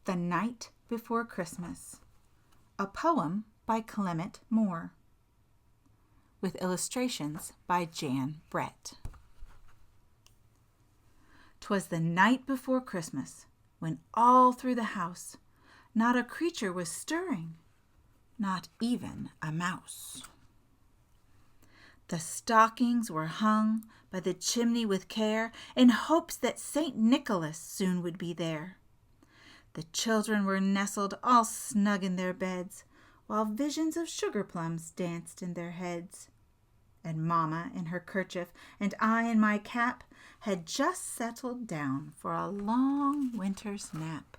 The Night Before Christmas, a poem by Clement Moore, with illustrations by Jan Brett. 'Twas the night before Christmas, when all through the house not a creature was stirring, not even a mouse. The stockings were hung by the chimney with care, in hopes that St. Nicholas soon would be there. The children were nestled all snug in their beds, while visions of sugar plums danced in their heads. And Mamma in her kerchief and I in my cap had just settled down for a long winter's nap.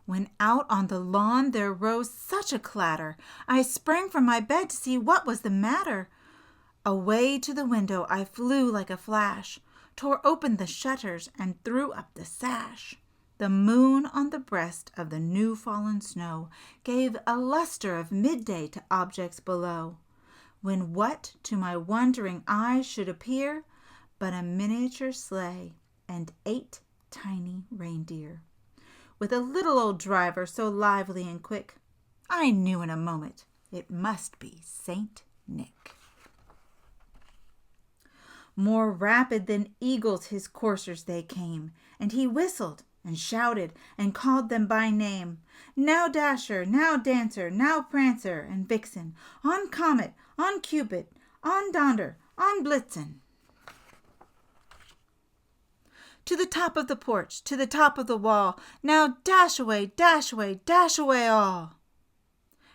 When out on the lawn there rose such a clatter, I sprang from my bed to see what was the matter. Away to the window I flew like a flash, tore open the shutters and threw up the sash. The moon on the breast of the new-fallen snow gave a luster of midday to objects below, when what to my wondering eyes should appear but a miniature sleigh and 8 tiny reindeer, with a little old driver so lively and quick, I knew in a moment it must be Saint Nick. More rapid than eagles his coursers they came, and he whistled and shouted and called them by name. Now Dasher, now Dancer, now Prancer and Vixen, on Comet, on Cupid, on Donder, on Blitzen. To the top of the porch, to the top of the wall, now dash away, dash away, dash away all.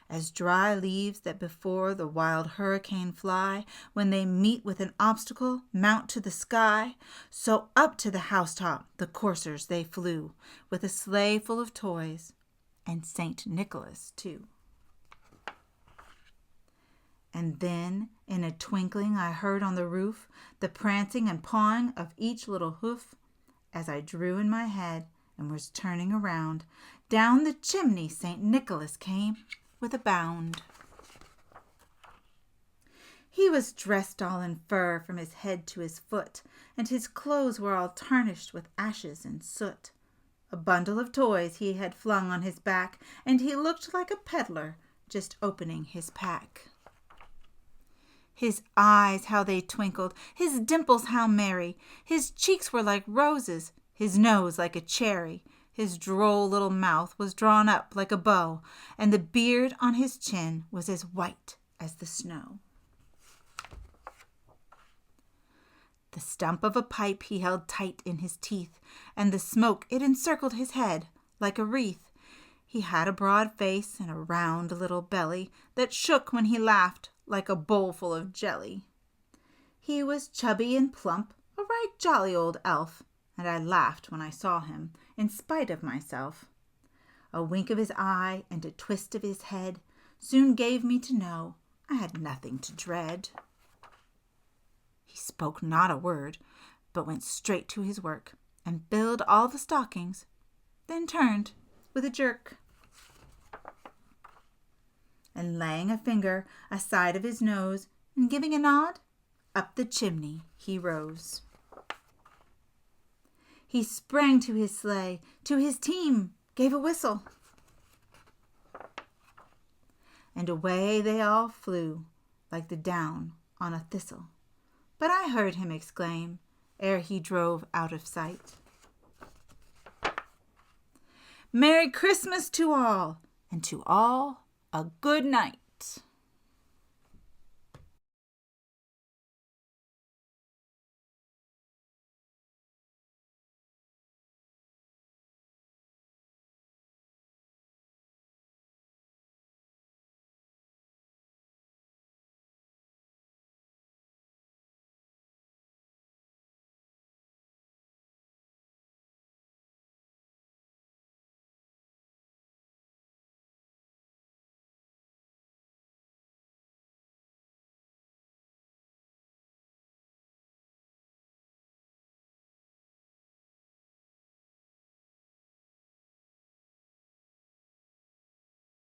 As dry leaves that before the wild hurricane fly, when they meet with an obstacle, mount to the sky, so up to the housetop the coursers they flew, with a sleigh full of toys, and St. Nicholas too. And then, in a twinkling, I heard on the roof the prancing and pawing of each little hoof. As I drew in my head and was turning around, down the chimney St. Nicholas came with a bound. He was dressed all in fur from his head to his foot, and his clothes were all tarnished with ashes and soot. A bundle of toys he had flung on his back, and he looked like a peddler just opening his pack. His eyes, how they twinkled, his dimples how merry, his cheeks were like roses, his nose like a cherry. His droll little mouth was drawn up like a bow, and the beard on his chin was as white as the snow. The stump of a pipe he held tight in his teeth, and the smoke it encircled his head like a wreath. He had a broad face and a round little belly that shook when he laughed like a bowl full of jelly. He was chubby and plump, a right jolly old elf, and I laughed when I saw him, in spite of myself. A wink of his eye and a twist of his head soon gave me to know I had nothing to dread. He spoke not a word, but went straight to his work, and filled all the stockings, then turned with a jerk. And laying a finger aside of his nose, and giving a nod, up the chimney he rose. He sprang to his sleigh, to his team gave a whistle, and away they all flew like the down on a thistle. But I heard him exclaim, ere he drove out of sight, Merry Christmas to all, and to all a good night.